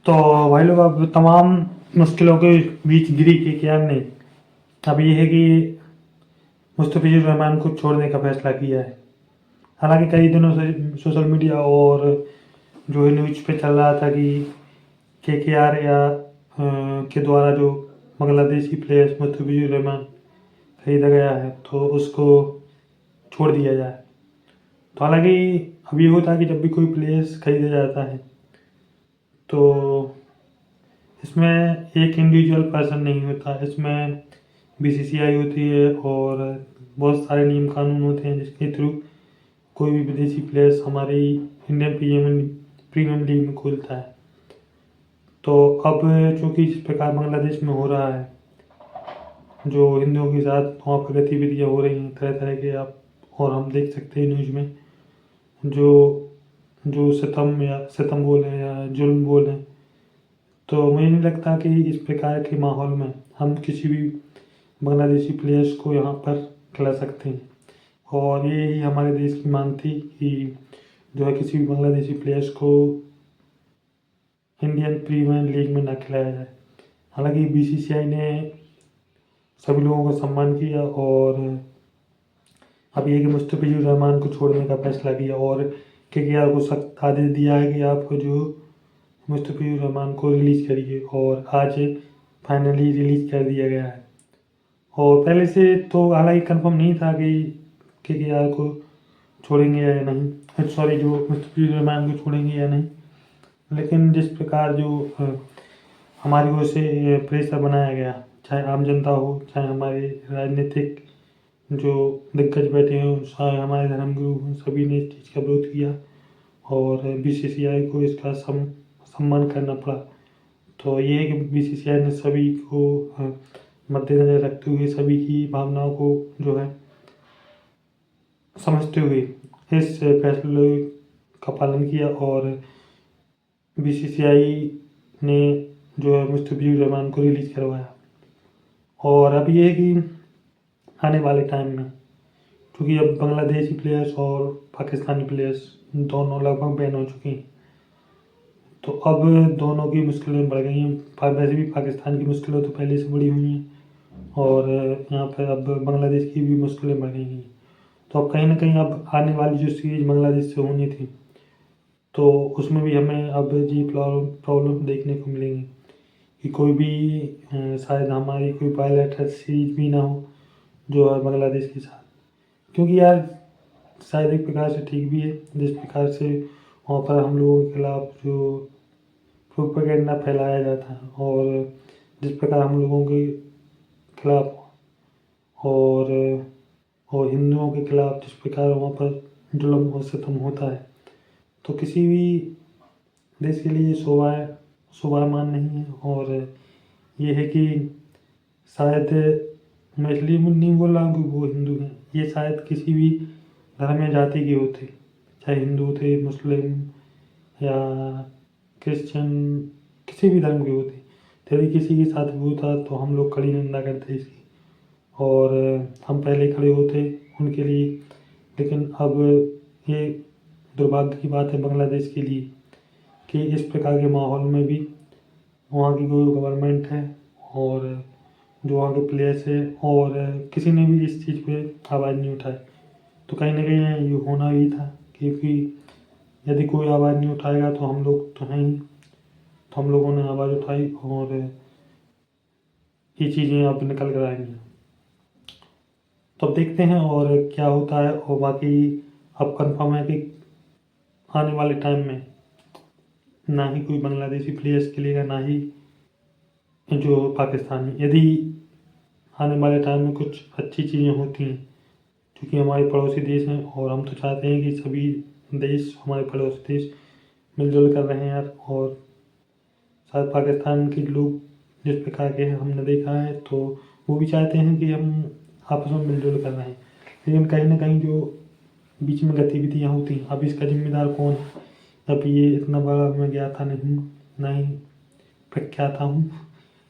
तो भाई लोग अब तमाम मुश्किलों के बीच गिरी केकेआर ने अब ये है कि मुस्तफिजुर रहमान को छोड़ने का फैसला किया है। हालांकि कई दिनों से सोशल मीडिया और जो है न्यूज पे चल रहा था कि केकेआर या के द्वारा जो बांग्लादेशी प्लेयर मुस्तफिजुर रहमान खरीदा गया है तो उसको छोड़ दिया जाए। तो हालांकि अब ये होता है कि जब भी कोई प्लेयर्स खरीदा जाता है तो इसमें एक इंडिविजुअल पर्सन नहीं होता, इसमें बीसीसीआई होती है और बहुत सारे नियम कानून होते हैं जिसके थ्रू कोई भी विदेशी प्लेयर्स हमारी इंडियन प्रीमियम लीग में खोलता है। तो अब चूँकि जिस प्रकार बांग्लादेश में हो रहा है, जो हिंदुओं के साथ वहाँ पर गतिविधियाँ हो रही हैं तरह तरह के, आप और हम देख सकते हैं न्यूज़ में जो जो सितम बोलें या जुल्म बोलें, तो मुझे नहीं लगता कि इस प्रकार के माहौल में हम किसी भी बांग्लादेशी प्लेयर्स को यहाँ पर खिला सकते हैं। और ये ही हमारे देश की मांग थी कि जो है किसी भी बांग्लादेशी प्लेयर्स को इंडियन प्रीमियर लीग में ना खिलाया जाए। हालांकि बीसीसीआई ने सभी लोगों का सम्मान किया और अब ये कि मुस्तफिजुर रहमान को छोड़ने का फैसला किया और केकेआर को सख्त आदेश दिया है कि आपको जो मुस्तफिजुर रहमान को रिलीज़ करिए, और आज फाइनली रिलीज़ कर दिया गया है। और पहले से तो हालांकि कंफर्म नहीं था कि केकेआर को छोड़ेंगे या नहीं, सॉरी जो मुस्तफिजुर रहमान को छोड़ेंगे या नहीं, लेकिन जिस प्रकार जो हमारी ओर से प्रेशर बनाया गया, चाहे आम जनता हो चाहे हमारे राजनीतिक जो दिग्गज बैठे हैं, चाहे हमारे धर्मगुरु हैं, सभी ने इस चीज़ का विरोध किया और बीसीसीआई को इसका सम्मान करना पड़ा। तो ये है कि बीसीसीआई ने सभी को मद्देनज़र रखते हुए सभी की भावनाओं को जो है समझते हुए इस फैसले का पालन किया और बीसीसीआई ने जो है मुस्तफिजुर रहमान को रिलीज़ करवाया। और अब ये है कि आने वाले टाइम में, क्योंकि अब बांग्लादेशी प्लेयर्स और पाकिस्तानी प्लेयर्स दोनों लगभग बैन हो चुके हैं, तो अब दोनों की मुश्किलें बढ़ गई हैं। वैसे भी पाकिस्तान की मुश्किलें तो पहले से बढ़ी हुई हैं और यहाँ पर अब बांग्लादेश की भी मुश्किलें बढ़ गई हैं। तो अब कहीं ना कहीं अब आने वाली जो सीरीज बांग्लादेश से होनी थी तो उसमें भी हमें अब जी प्रॉब्लम देखने को मिलेंगी कि कोई भी शायद हमारी कोई बायलैटरल सीरीज भी ना हो जो है बांग्लादेश के साथ, क्योंकि यार शायद एक प्रकार से ठीक भी है जिस प्रकार से वहाँ पर हम लोगों के खिलाफ जो प्रोपेगेंडा फैलाया जाता है और जिस प्रकार हम लोगों के खिलाफ और हिंदुओं के खिलाफ जिस प्रकार वहाँ पर जुल्म और सितम होता है, तो किसी भी देश के लिए शोभायमान नहीं है। और ये है कि शायद मैं इसलिए नहीं बोल रहा हूँ कि वो हिंदू हैं, ये शायद किसी भी धर्म या जाति के होते, चाहे हिंदू थे, मुस्लिम या क्रिश्चियन, किसी भी धर्म के होते, यदि किसी के साथ भी होता तो हम लोग कड़ी निंदा करते इसकी और हम पहले खड़े होते उनके लिए। लेकिन अब ये दुर्भाग्य की बात है बांग्लादेश के लिए कि इस प्रकार के माहौल में भी वहाँ की जो गवर्नमेंट है और जो वहाँ के प्लेयर्स है और किसी ने भी इस चीज़ पे आवाज़ नहीं उठाई। तो कहीं ना कहीं ये होना ही था, क्योंकि यदि कोई आवाज़ नहीं उठाएगा तो हम लोग तो हैं ही, तो हम लोगों ने आवाज़ उठाई और ये चीज़ें अब निकल कर आएंगी। तो अब देखते हैं और क्या होता है। और बाकी अब कंफर्म है कि आने वाले टाइम में ना ही कोई बांग्लादेशी प्लेयर्स खेलेगा ना ही जो पाकिस्तानी, यदि आने वाले टाइम में कुछ अच्छी चीज़ें होती हैं, क्योंकि हमारे पड़ोसी देश हैं और हम तो चाहते हैं कि सभी देश हमारे पड़ोसी देश मिलजुल कर रहें यार। और शायद पाकिस्तान के लोग जिस प्रकार के हैं हमने देखा है तो वो भी चाहते हैं कि हम आपस में मिलजुल कर रहें, लेकिन कहीं ना कहीं जो बीच में गतिविधियाँ होती हैं, अब इसका जिम्मेदार कौन है। अब ये इतना बड़ा मैं गया था नहीं प्रख्यात हूँ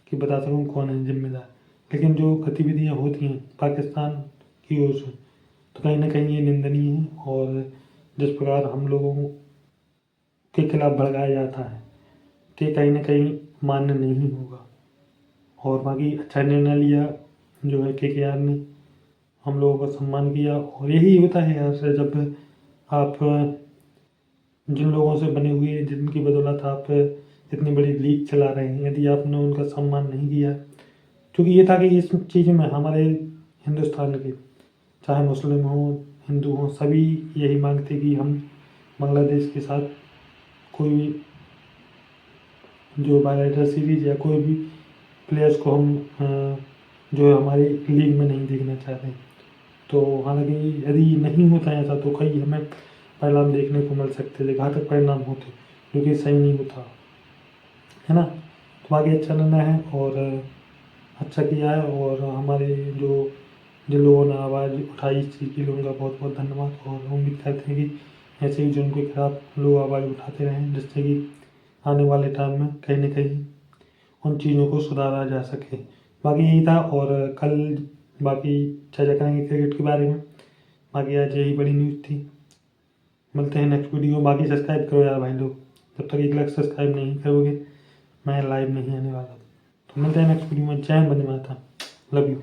कि बता सकूँ कौन है जिम्मेदार, लेकिन जो गतिविधियाँ होती हैं पाकिस्तान की ओर से तो कहीं ना कहीं ये निंदनीय है। और जिस प्रकार हम लोगों के खिलाफ भड़काया जाता है तो ये कहीं ना कहीं मान्य नहीं होगा। और बाकी अच्छा निर्णय लिया जो है KKR ने, हम लोगों का सम्मान किया। और यही होता है यार, जब आप जिन लोगों से बने हुए हैं, जिनकी बदौलत आप इतनी बड़ी लीग चला रहे हैं, यदि आपने उनका सम्मान नहीं किया, क्योंकि ये था कि इस चीज़ में हमारे हिंदुस्तान के चाहे मुस्लिम हों हिंदू हों सभी यही मांगते कि हम बांग्लादेश के साथ कोई भी जो बायलैटरल सीरीज या कोई भी प्लेयर्स को हम जो है हमारी लीग में नहीं देखना चाहते। तो हालांकि यदि नहीं होता है ऐसा तो कई हमें परिणाम देखने को मिल सकते थे, घातक परिणाम होते, जो कि सही नहीं होता है ना। तो आगे अच्छा निर्णय है और अच्छा किया है। और हमारे जिन लोगों ने आवाज़ उठाई इस चीज़ के लिए उनका बहुत बहुत धन्यवाद। और उम्मीद करते हैं कि ऐसे ही जो उनके खिलाफ लोग आवाज़ उठाते रहें, जिससे कि आने वाले टाइम में कहीं ना कहीं उन चीज़ों को सुधारा जा सके। बाकी यही था। और कल बाकी चर्चा करेंगे क्रिकेट के बारे में। बाकी आज यही बड़ी न्यूज़ थी। मिलते हैं नेक्स्ट वीडियो में। बाकी सब्सक्राइब करो यार भाई लोग, जब तक 1 लाख सब्सक्राइब नहीं करोगे मैं लाइव नहीं आने वाला। तो मिलते हैं नेक्स्ट वीडियो में। जय हिंद, वंदे मातरम, लव यू।